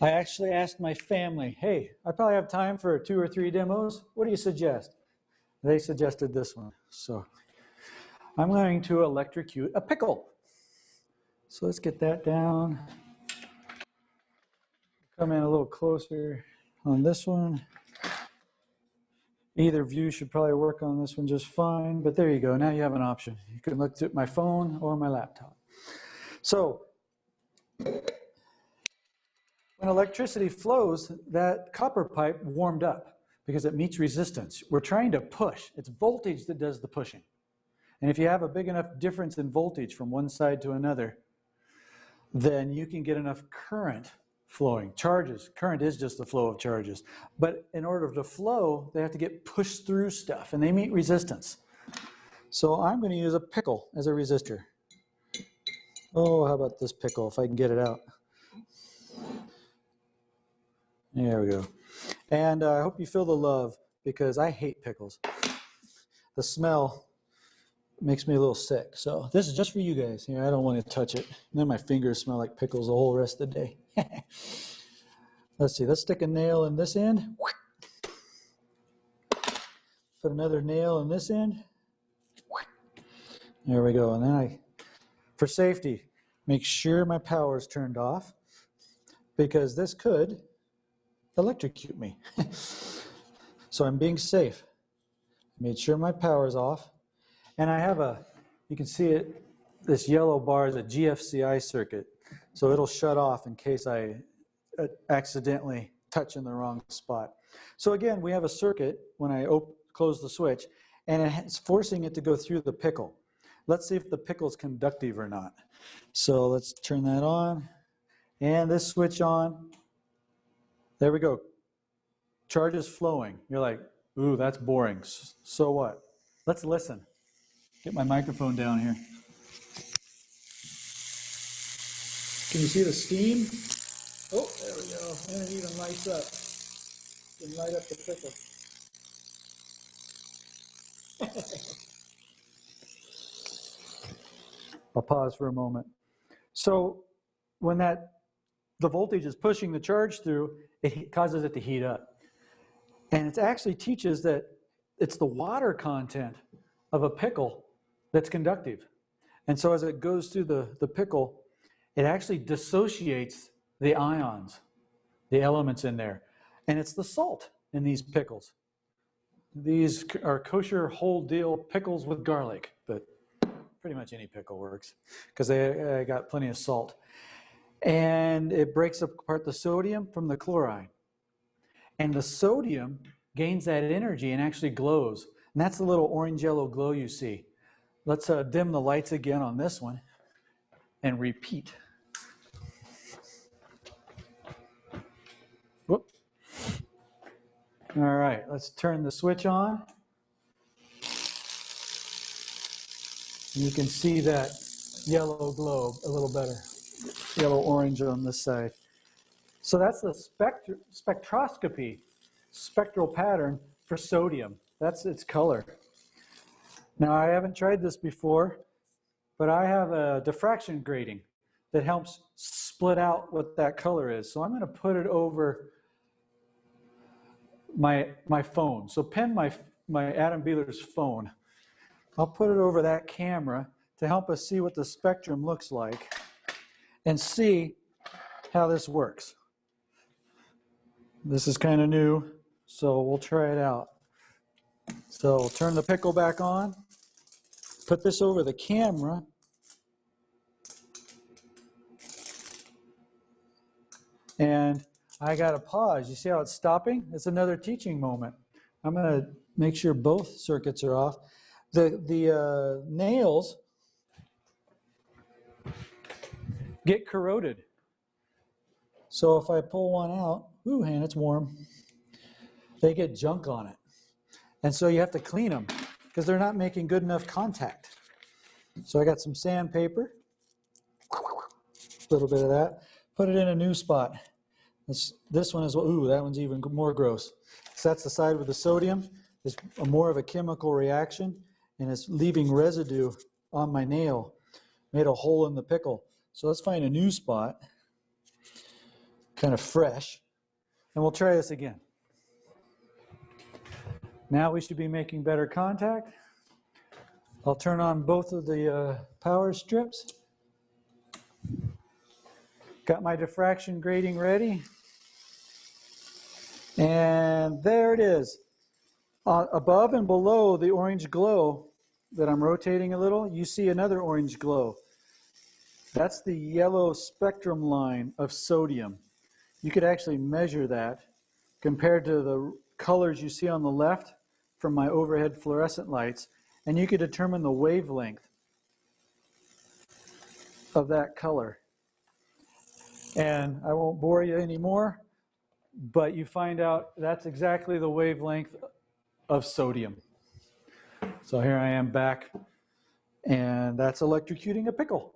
I actually asked my family, hey, I probably have time for 2 or 3 demos. What do you suggest? They suggested this one. So I'm going to electrocute a pickle. So let's get that down. Come in a little closer on this one. Either view should probably work on this one just fine, but there you go. Now you have an option. You can look at my phone or my laptop. So when electricity flows, that copper pipe warmed up because it meets resistance. We're trying to push. It's voltage that does the pushing. And if you have a big enough difference in voltage from one side to another, then you can get enough current flowing. Charges, current is just the flow of charges. But in order to flow, they have to get pushed through stuff, and they meet resistance. So I'm going to use a pickle as a resistor. Oh, how about this pickle, if I can get it out. There we go. And I hope you feel the love, because I hate pickles. The smell makes me a little sick. So this is just for you guys. Here, I don't want to touch it. And then my fingers smell like pickles the whole rest of the day. Let's see, let's stick a nail in this end. Put another nail in this end. There we go. And then for safety, make sure my power is turned off, because this could electrocute me. So I'm being safe. Made sure my power is off. And I have you can see it, this yellow bar is a GFCI circuit. So it'll shut off in case I accidentally touch in the wrong spot. So again, we have a circuit when I close the switch, and it's forcing it to go through the pickle. Let's see if the pickle is conductive or not. So let's turn that on, and this switch on. There we go. Charge is flowing. You're like, ooh, that's boring. So what? Let's listen. Get my microphone down here. Can you see the steam? Oh, there we go. And it even lights up. You can light up the pickle. I'll pause for a moment. So when the voltage is pushing the charge through, it causes it to heat up. And it actually teaches that it's the water content of a pickle that's conductive. And so as it goes through the pickle, it actually dissociates the ions, the elements in there. And it's the salt in these pickles. These are kosher whole deal pickles with garlic, but pretty much any pickle works because they got plenty of salt. And it breaks apart the sodium from the chloride. And the sodium gains that energy and actually glows. And that's the little orange-yellow glow you see. Let's dim the lights again on this one and repeat. Whoop. All right, let's turn the switch on. And you can see that yellow glow a little better. Yellow-orange on this side. So that's the spectroscopy, spectral pattern for sodium. That's its color. Now, I haven't tried this before, but I have a diffraction grating that helps split out what that color is. So I'm going to put it over my phone. So pin my Adam Beeler's phone. I'll put it over that camera to help us see what the spectrum looks like and see how this works. This is kind of new, so we'll try it out. So we'll turn the pickle back on, put this over the camera, and I got to pause. You see how it's stopping? It's another teaching moment. I'm going to make sure both circuits are off. The nails get corroded. So if I pull one out, ooh, and it's warm, they get junk on it. And so you have to clean them because they're not making good enough contact. So I got some sandpaper, a little bit of that, put it in a new spot. This one is, ooh, that one's even more gross. So that's the side with the sodium. It's more of a chemical reaction, and it's leaving residue on my nail. Made a hole in the pickle. So let's find a new spot. kind of fresh. And we'll try this again. Now we should be making better contact. I'll turn on both of the power strips. Got my diffraction grating ready. And there it is. Above and below the orange glow that I'm rotating a little, you see another orange glow. That's the yellow spectrum line of sodium. You could actually measure that compared to the colors you see on the left from my overhead fluorescent lights, and you could determine the wavelength of that color. And I won't bore you anymore, but you find out that's exactly the wavelength of sodium. So here I am back, and that's electrocuting a pickle.